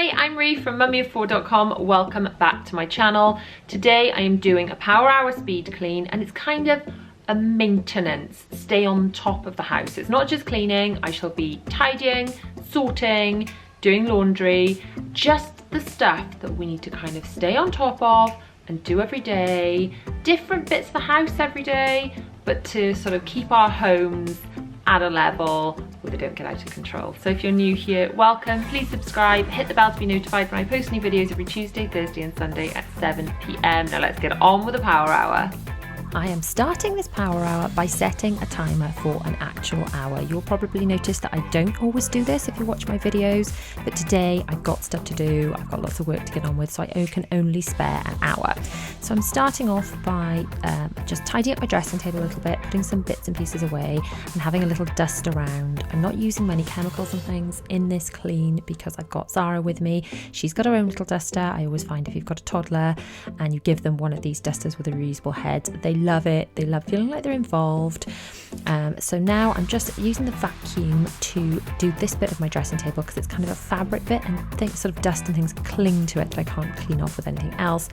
Hi, I'm Ree from mummyof4.com. Welcome back to my channel. Today I am doing a power hour speed clean, and it's kind of a maintenance, stay on top of the house. It's not just cleaning, I shall be tidying, sorting, doing laundry, just the stuff that we need to kind of stay on top of and do every day, different bits of the house every day, but to sort of keep our homes at a level where they don't get out of control. So if you're new here, welcome. Please subscribe, hit the bell to be notified when I post new videos every Tuesday, Thursday and Sunday at 7 p.m. Now let's get on with the power hour. I am starting this power hour by setting a timer for an actual hour. You'll probably notice that I don't always do this if you watch my videos, but today I've got stuff to do, I've got lots of work to get on with, so I can only spare an hour. So I'm starting off by just tidying up my dressing table a little bit, putting some bits and pieces away and having a little dust around. I'm not using many chemicals and things in this clean because I've got Zara with me. She's got her own little duster. I always find if you've got a toddler and you give them one of these dusters with a reusable head, they love it. They love feeling like they're involved. So now I'm just using the vacuum to do this bit of my dressing table because it's kind of a fabric bit and things, sort of dust and things cling to it that I can't clean off with anything else.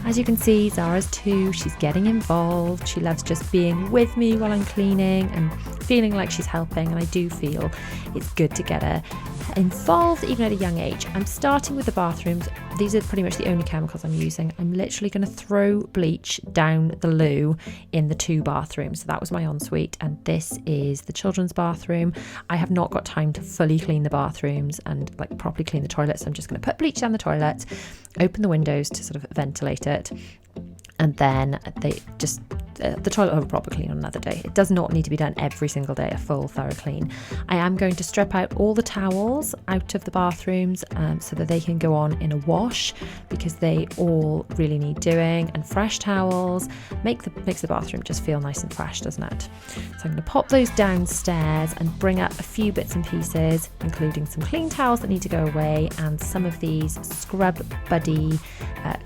As you can see, Zara's too. She's getting involved. She loves just being with me while I'm cleaning and feeling like she's helping, and I do feel it's good to get her involved even at a young age. I'm starting with the bathrooms. These are pretty much the only chemicals I'm using. I'm literally going to throw bleach down the loo in the two bathrooms. So that was my ensuite, and this is the children's bathroom. I have not got time to fully clean the bathrooms and like properly clean the toilets. So I'm just going to put bleach down the toilet, open the windows to sort of ventilate it, and then the toilet will have a proper clean on another day. It does not need to be done every single day, a full thorough clean. I am going to strip out all the towels out of the bathrooms so that they can go on in a wash, because they all really need doing, and fresh towels makes the bathroom just feel nice and fresh, doesn't it? So I'm going to pop those downstairs and bring up a few bits and pieces, including some clean towels that need to go away and some of these Scrub Buddy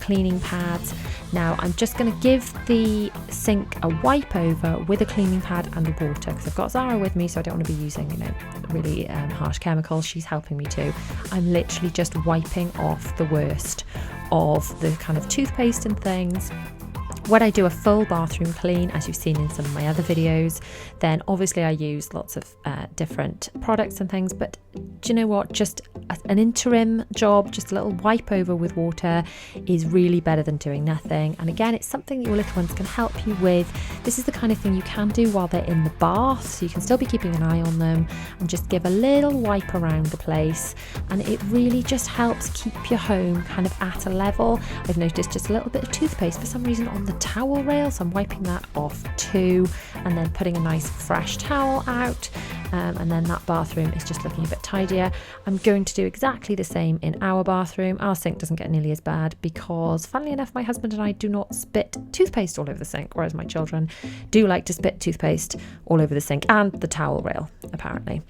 cleaning pads. Now I'm just going to give the sink a wipe over with a cleaning pad and the water, because I've got Zara with me, so I don't want to be using really harsh chemicals. She's helping me too. I'm literally just wiping off the worst of the kind of toothpaste and things. When I do a full bathroom clean, as you've seen in some of my other videos, then obviously I use lots of different products and things, but do you know what, just an interim job, just a little wipe over with water is really better than doing nothing. And again, it's something that your little ones can help you with. This is the kind of thing you can do while they're in the bath, so you can still be keeping an eye on them and just give a little wipe around the place, and it really just helps keep your home kind of at a level. I've noticed just a little bit of toothpaste for some reason on the towel rail, so I'm wiping that off too, and then putting a nice fresh towel out, and then that bathroom is just looking a bit tidier. I'm going to do exactly the same in our bathroom. Our sink doesn't get nearly as bad because, funnily enough, my husband and I do not spit toothpaste all over the sink, whereas my children do like to spit toothpaste all over the sink and the towel rail, apparently.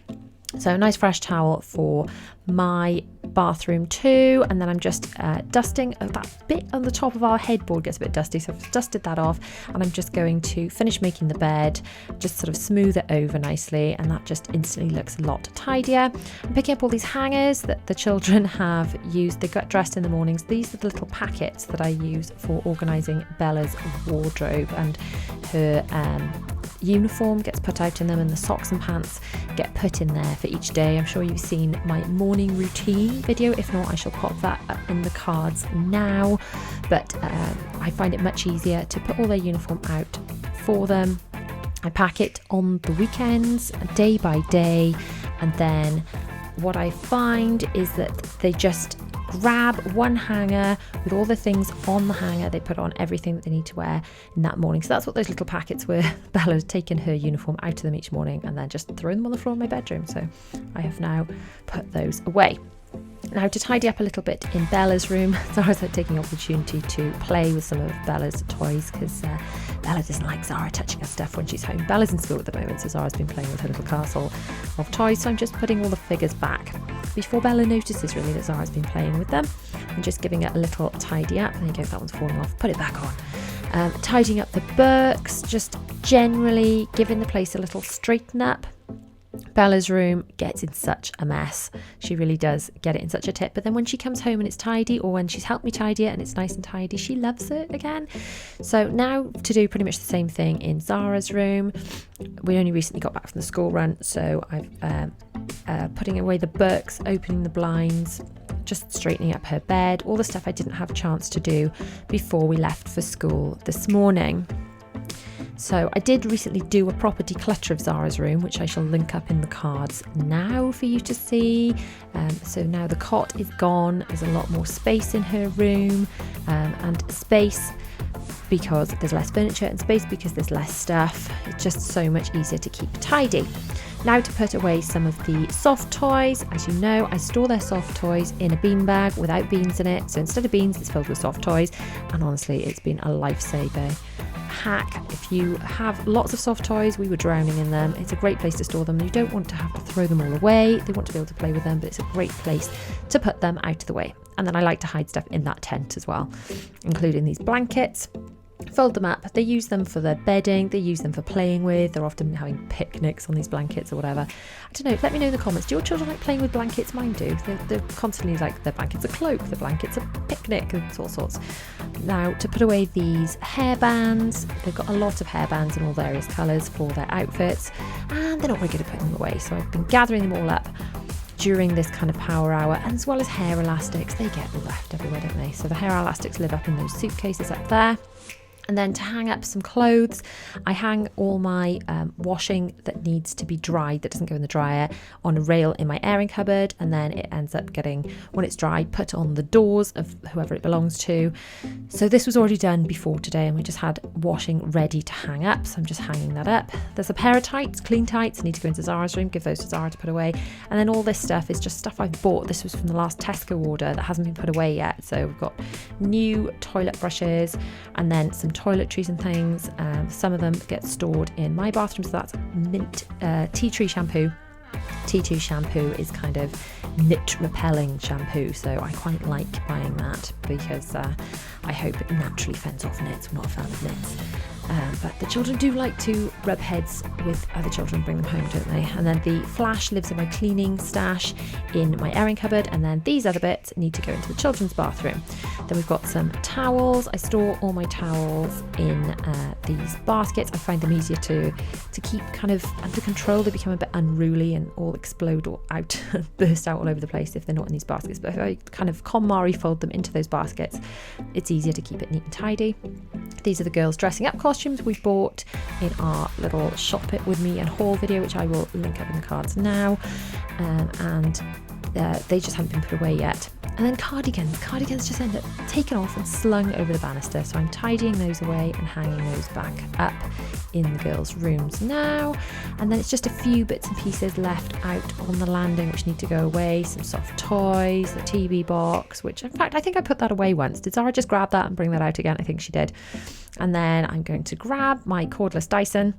So a nice fresh towel for my bathroom too, and then I'm just dusting that bit on the top of our headboard gets a bit dusty, so I've dusted that off, and I'm just going to finish making the bed, just sort of smooth it over nicely, and that just instantly looks a lot tidier. I'm picking up all these hangers that the children have used. They got dressed in the mornings. These are the little packets that I use for organising Bella's wardrobe, and her uniform gets put out in them, and the socks and pants get put in there for each day. I'm sure you've seen my morning routine video. If not, I shall pop that up in the cards now, but I find it much easier to put all their uniform out for them. I pack it on the weekends day by day, and then what I find is that they just grab one hanger with all the things on the hanger. They put on everything that they need to wear in that morning. So that's what those little packets were. Bella has taken her uniform out of them each morning and then just thrown them on the floor in my bedroom. So I have now put those away. Now, to tidy up a little bit in Bella's room, Zara's taking the opportunity to play with some of Bella's toys, because Bella doesn't like Zara touching her stuff when she's home. Bella's in school at the moment, so Zara's been playing with her little castle of toys, so I'm just putting all the figures back before Bella notices really that Zara's been playing with them, and just giving it a little tidy up. There you go, that one's falling off, put it back on. Tidying up the books, just generally giving the place a little straighten up. Bella's room gets in such a mess. She really does get it in such a tip. But then when she comes home and it's tidy, or when she's helped me tidy it and it's nice and tidy, she loves it again. So now to do pretty much the same thing in Zara's room. We only recently got back from the school run, so I've putting away the books, opening the blinds, just straightening up her bed, all the stuff I didn't have a chance to do before we left for school this morning. So I did recently do a proper declutter of Zara's room, which I shall link up in the cards now for you to see. So now the cot is gone. There's a lot more space in her room, and space because there's less furniture, and space because there's less stuff. It's just so much easier to keep tidy. Now to put away some of the soft toys. As you know, I store their soft toys in a bean bag without beans in it. So instead of beans, it's filled with soft toys. And honestly, it's been a lifesaver. Hack. If you have lots of soft toys, we were drowning in them. It's a great place to store them. You don't want to have to throw them all away. They want to be able to play with them, but it's a great place to put them out of the way. And then I like to hide stuff in that tent as well, including these blankets. Fold them up. They use them for their bedding. They use them for playing with. They're often having picnics on these blankets or whatever. I don't know. Let me know in the comments. Do your children like playing with blankets? Mine do. They're constantly like, their blanket's a cloak, their blanket's a picnic, and all sorts. Now to put away these hairbands. They've got a lot of hairbands in all various colours for their outfits, and they're not very good at putting them away. So I've been gathering them all up during this kind of power hour, and as well as hair elastics. They get left everywhere, don't they? So the hair elastics live up in those suitcases up there. And then to hang up some clothes, I hang all my washing that needs to be dried, that doesn't go in the dryer, on a rail in my airing cupboard, and then it ends up getting, when it's dry, put on the doors of whoever it belongs to. So this was already done before today, and we just had washing ready to hang up, so I'm just hanging that up. There's a pair of tights, clean tights, I need to go into Zara's room, give those to Zara to put away. And then all this stuff is just stuff I've bought. This was from the last Tesco order that hasn't been put away yet. So we've got new toilet brushes, and then some toiletries and things. Some of them get stored in my bathroom, so that's mint tea tree shampoo. T2 shampoo is kind of nit repelling shampoo, so I quite like buying that because I hope it naturally fends off nits. We're not a fan of nits. But the children do like to rub heads with other children, bring them home, don't they? And then the Flash lives in my cleaning stash in my airing cupboard, and then these other bits need to go into the children's bathroom. Then we've got some towels. I store all my towels in these baskets. I find them easier to keep kind of under control. They become a bit unruly and all explode or out, burst out all over the place if they're not in these baskets. But if I kind of KonMari fold them into those baskets, it's easier to keep it neat and tidy. These are the girls' dressing up costumes we bought in our little shop it with me and haul video, which I will link up in the cards now. And they just haven't been put away yet. And then cardigans just end up taken off and slung over the banister. So I'm tidying those away and hanging those back up in the girls' rooms now. And then it's just a few bits and pieces left out on the landing which need to go away. Some soft toys, the TV box, which in fact I think I put that away once. Did Zara just grab that and bring that out again? I think she did. And then I'm going to grab my cordless Dyson,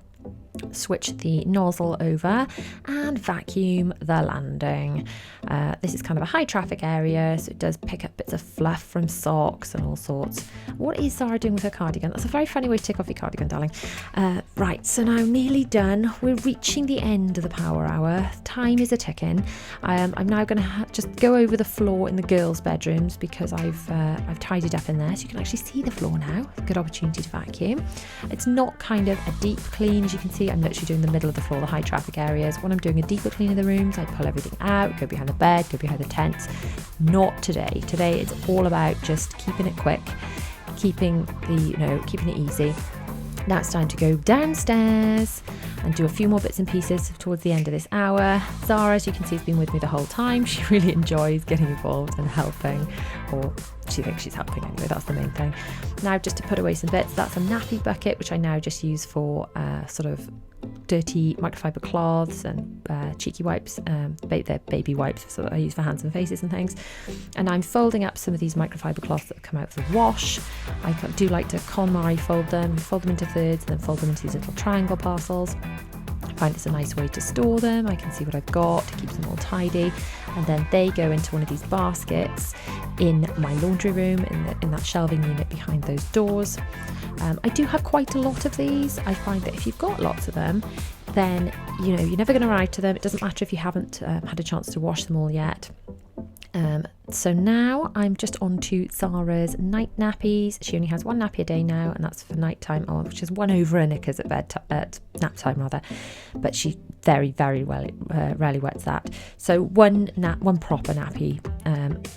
switch the nozzle over and vacuum the landing. This is kind of a high traffic area, so it does pick up bits of fluff from socks and all sorts. What is Zara doing with her cardigan? That's a very funny way to take off your cardigan, darling. Right, so now nearly done. We're reaching the end of the power hour. Time is a ticking. I'm now going to just go over the floor in the girls' bedrooms because I've tidied up in there, so you can actually see the floor now. Good opportunity to vacuum. It's not kind of a deep clean, as you can see. I'm literally doing the middle of the floor, the high traffic areas. When I'm doing a deeper clean of the rooms, I pull everything out, go behind the bed, go behind the tents. Not today. Today it's all about just keeping it quick, keeping it easy. Now it's time to go downstairs and do a few more bits and pieces towards the end of this hour. Zara, as you can see, has been with me the whole time. She really enjoys getting involved and helping, or she thinks she's helping anyway, that's the main thing. Now just to put away some bits, that's a nappy bucket, which I now just use for sort of dirty microfiber cloths and cheeky wipes. They're baby wipes, so that I use for hands and faces and things. And I'm folding up some of these microfiber cloths that have come out of the wash. I do like to KonMari fold them into thirds and then fold them into these little triangle parcels. I find it's a nice way to store them. I can see what I've got to keep them all tidy, and then they go into one of these baskets in my laundry room in that shelving unit behind those doors. I do have quite a lot of these. I find that if you've got lots of them, then, you know, you're never going to run out of them. It doesn't matter if you haven't had a chance to wash them all yet. So now I'm just on to Zara's night nappies. She only has one nappy a day now, and that's for night time, or which is one over her knickers at nap time rather. But she very rarely wets that. So one proper nappy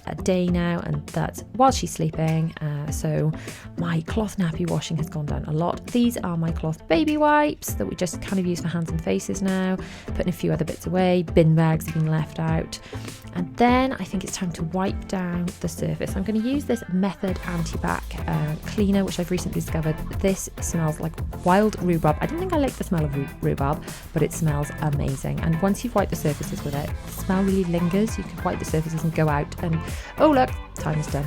a day now, and that's while she's sleeping. So my cloth nappy washing has gone down a lot. These are my cloth baby wipes that we just kind of use for hands and faces now. Putting a few other bits away. Bin bags have been left out. And then I think it's time to wipe down the surface. I'm going to use this Method Anti-Bac cleaner, which I've recently discovered. This smells like wild rhubarb. I don't think I like the smell of rhubarb, but it smells amazing. And once you've wiped the surfaces with it, the smell really lingers. You can wipe the surfaces and go out and, oh look, time is done.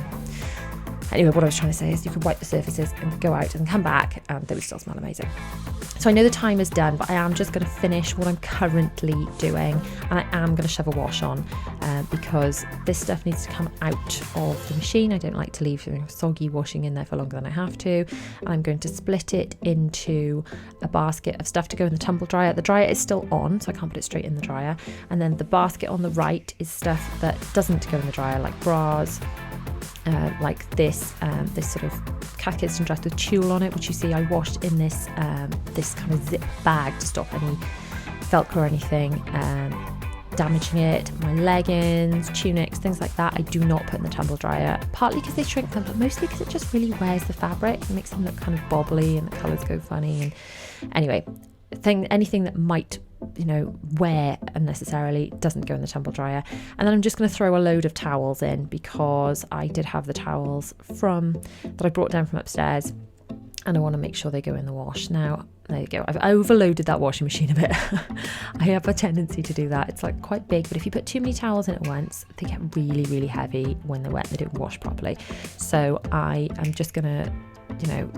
Anyway, what I was trying to say is you could wipe the surfaces and go out and come back and they would still smell amazing. So I know the time is done, but I am just going to finish what I'm currently doing, and I am going to shove a wash on because this stuff needs to come out of the machine. I don't like to leave soggy washing in there for longer than I have to. And I'm going to split it into a basket of stuff to go in the tumble dryer. The dryer is still on, so I can't put it straight in the dryer. And then the basket on the right is stuff that doesn't go in the dryer, like bras, like this sort of khakis dress with tulle on it, which you see I washed in this this kind of zip bag to stop any Velcro or anything damaging it. My leggings, tunics, things like that I do not put in the tumble dryer, partly because they shrink them, but mostly because it just really wears the fabric. It makes them look kind of bobbly and the colours go funny. And anyway, anything that might, you know, wear unnecessarily doesn't go in the tumble dryer. And then I'm just going to throw a load of towels in because I did have the towels that I brought down from upstairs, and I want to make sure they go in the wash. Now, there you go. I've overloaded that washing machine a bit. I have a tendency to do that. It's like quite big, but if you put too many towels in at once, they get really heavy when they're wet. They don't wash properly. So I am just going to, you know,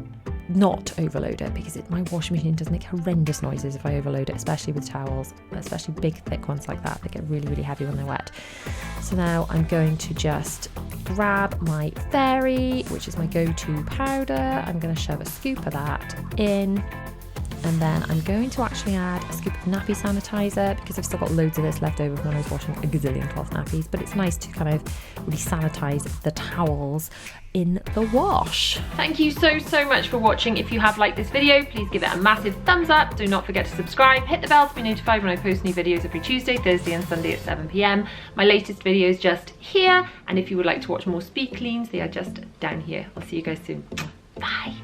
not overload it, because my washing machine does make horrendous noises if I overload it, especially with towels, especially big thick ones like that. They get really heavy when they're wet. So now I'm going to just grab my Fairy, which is my go-to powder. I'm going to shove a scoop of that in, and then I'm going to actually add a scoop of nappy sanitizer, because I've still got loads of this left over from when I was washing a gazillion cloth nappies, but it's nice to kind of really sanitize the towels in the wash. Thank you so much for watching. If you have liked this video, please give it a massive thumbs up. Do not forget to subscribe, hit the bell to be notified when I post new videos every Tuesday, Thursday and Sunday at 7 PM. My latest video is just here, and if you would like to watch more speed cleans, they are just down here. I'll see you guys soon. Bye.